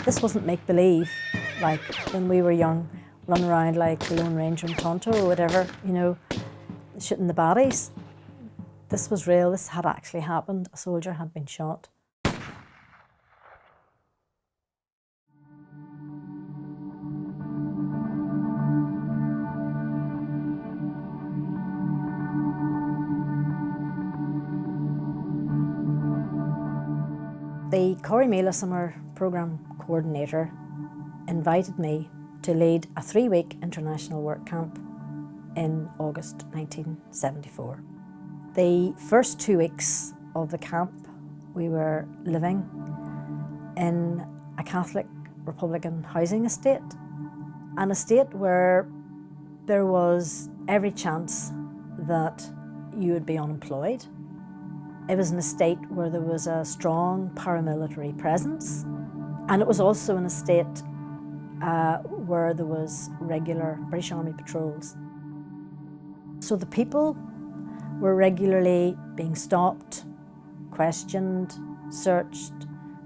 This wasn't make-believe, like when we were young, running around like the Lone Ranger and Tonto or whatever, you know, shooting the baddies. This was real, this had actually happened. A soldier had been shot. The Corrymeela Summer Programme Coordinator invited me to lead a 3-week international work camp in August 1974. The first 2 weeks of the camp, we were living in a Catholic Republican housing estate, an estate where there was every chance that you would be unemployed. It was an estate where there was a strong paramilitary presence, and it was also an estate where there was regular British Army patrols. So the people were regularly being stopped, questioned, searched.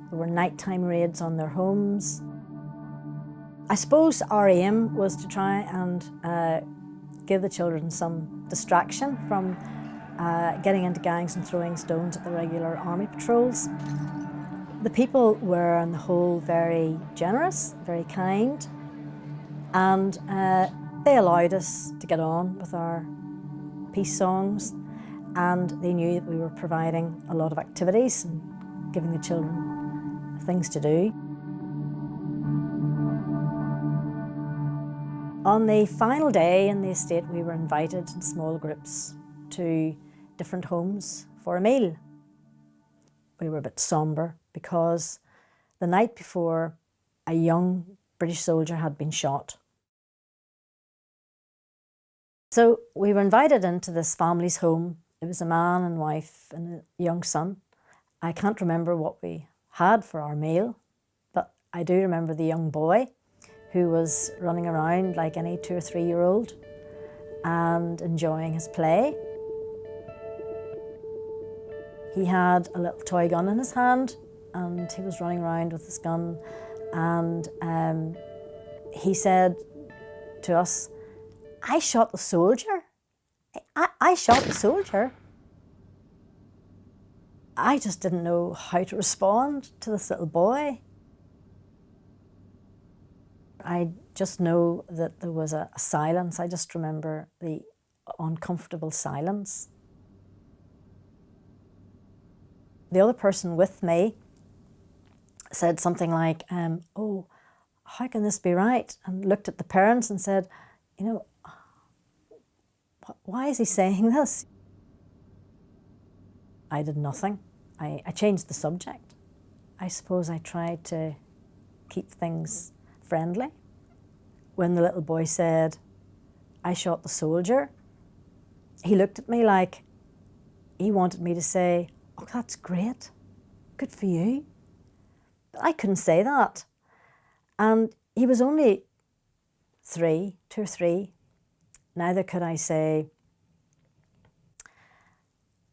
There were nighttime raids on their homes. I suppose our aim was to try and give the children some distraction from getting into gangs and throwing stones at the regular army patrols. The people were on the whole very generous, very kind, and they allowed us to get on with our peace songs, and they knew that we were providing a lot of activities and giving the children things to do. On the final day in the estate, we were invited in small groups to different homes for a meal. We were a bit sombre because the night before, a young British soldier had been shot. So we were invited into this family's home. It was a man and wife and a young son. I can't remember what we had for our meal, but I do remember the young boy who was running around like any 2 or 3-year-old and enjoying his play. He had a little toy gun in his hand and he was running around with his gun, and he said to us, "I shot the soldier. I shot the soldier." I just didn't know how to respond to this little boy. I just know that there was a silence. I just remember the uncomfortable silence. The other person with me said something like, "Oh, how can this be right?" and looked at the parents and said, "You know, why is he saying this?" I did nothing. I changed the subject. I suppose I tried to keep things friendly. When the little boy said, "I shot the soldier," he looked at me like he wanted me to say, "Oh, that's great, good for you." But I couldn't say that. And he was only 2 or 3. Neither could I say,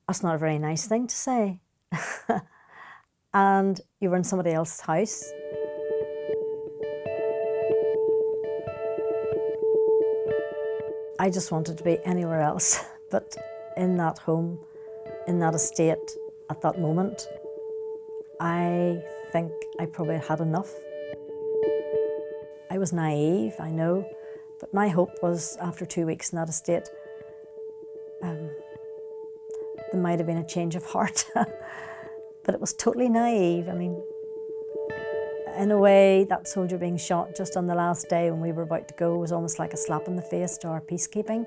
"That's not a very nice thing to say." And you were in somebody else's house. I just wanted to be anywhere else but in that home, in that estate, at that moment. I think I probably had enough. I was naive, I know, but my hope was after 2 weeks in that estate, there might have been a change of heart. But it was totally naive. I mean, in a way, that soldier being shot just on the last day when we were about to go was almost like a slap in the face to our peacekeeping.